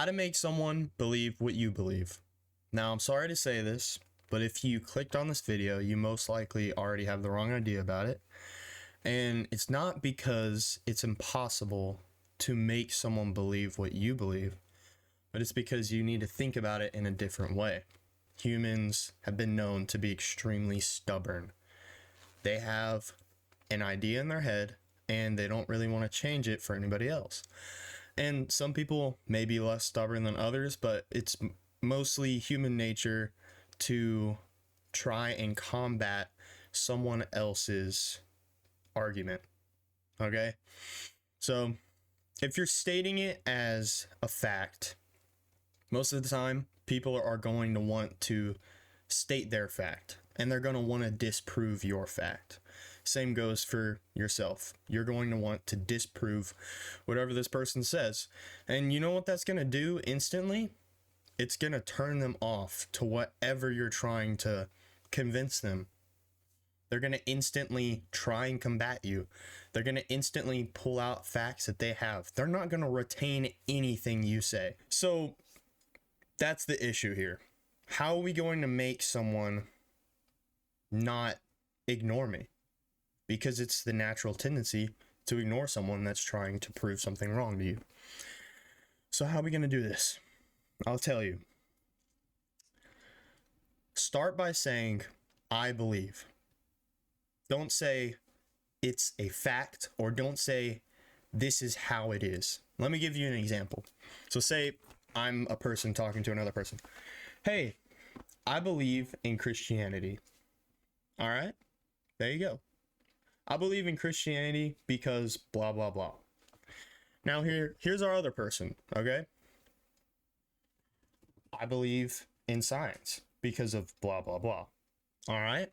How to make someone believe what you believe. Now, I'm sorry to say this, but if you clicked on this video, you most likely already have the wrong idea about it. And it's not because it's impossible to make someone believe what you believe, but it's because you need to think about it in a different way. Humans have been known to be extremely stubborn. They have an idea in their head and they don't really want to change it for anybody else. And some people may be less stubborn than others, but it's mostly human nature to try and combat someone else's argument. Okay? So if you're stating it as a fact, most of the time people are going to want to state their fact and they're going to want to disprove your fact. Same goes for yourself. You're going to want to disprove whatever this person says. And you know what that's going to do instantly? It's going to turn them off to whatever you're trying to convince them. They're going to instantly try and combat you. They're going to instantly pull out facts that they have. They're not going to retain anything you say. So that's the issue here. How are we going to make someone not ignore me? Because it's the natural tendency to ignore someone that's trying to prove something wrong to you. So how are we going to do this? I'll tell you. Start by saying, I believe. Don't say it's a fact, or don't say this is how it is. Let me give you an example. So say I'm a person talking to another person. Hey, I believe in Christianity. All right, there you go. I believe in Christianity because blah, blah, blah. Now here's our other person, okay? I believe in science because of blah, blah, blah. All right?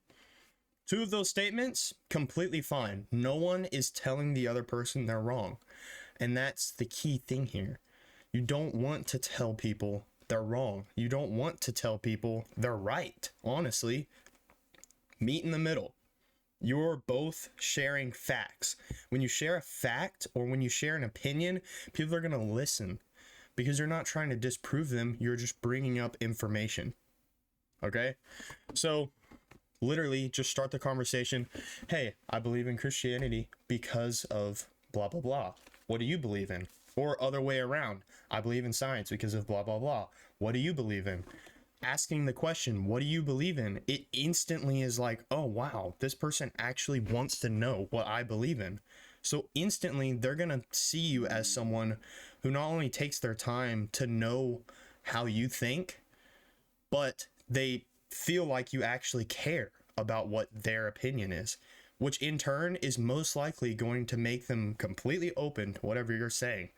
Two of those statements, completely fine. No one is telling the other person they're wrong. And that's the key thing here. You don't want to tell people they're wrong. You don't want to tell people they're right. Honestly, meet in the middle. You're both sharing facts. When you share a fact or when you share an opinion, people are going to listen because you're not trying to disprove them. You're just bringing up information. Okay? So literally just start the conversation. Hey, I believe in Christianity because of blah, blah, blah. What do you believe in? Or other way around. I believe in science because of blah, blah, blah. What do you believe in? Asking the question, what do you believe in? It instantly is like, oh, wow, this person actually wants to know what I believe in. So instantly they're going to see you as someone who not only takes their time to know how you think, but they feel like you actually care about what their opinion is, which in turn is most likely going to make them completely open to whatever you're saying.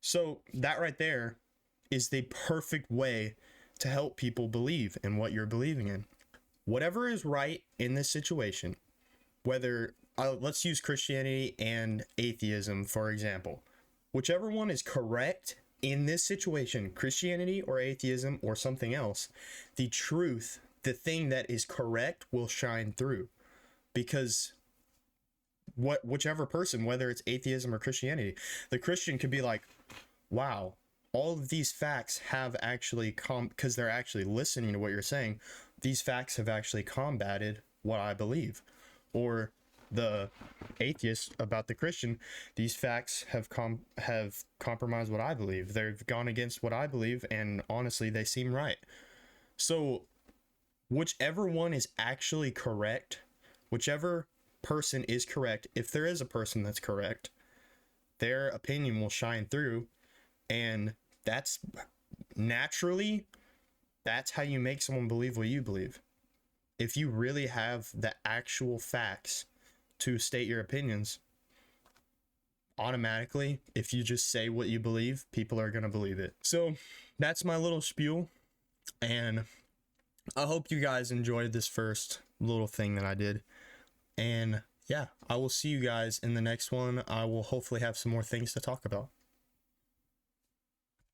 So that right there is the perfect way to help people believe in what you're believing in. Whatever is right in this situation, whether let's use Christianity and atheism, for example. Whichever one is correct in this situation, Christianity or atheism or something else, the truth, the thing that is correct will shine through. Because whichever person, whether it's atheism or Christianity, the Christian could be like, wow, all of these facts have actually because they're actually listening to what you're saying, these facts have actually combated what I believe. Or the atheist about the Christian, these facts have compromised what I believe. They've gone against what I believe, and honestly, they seem right. So whichever one is actually correct, whichever person is correct, if there is a person that's correct, their opinion will shine through. And that's naturally, that's how you make someone believe what you believe. If you really have the actual facts to state your opinions, automatically, if you just say what you believe, people are going to believe it. So that's my little spiel. And I hope you guys enjoyed this first little thing that I did. And yeah, I will see you guys in the next one. I will hopefully have some more things to talk about.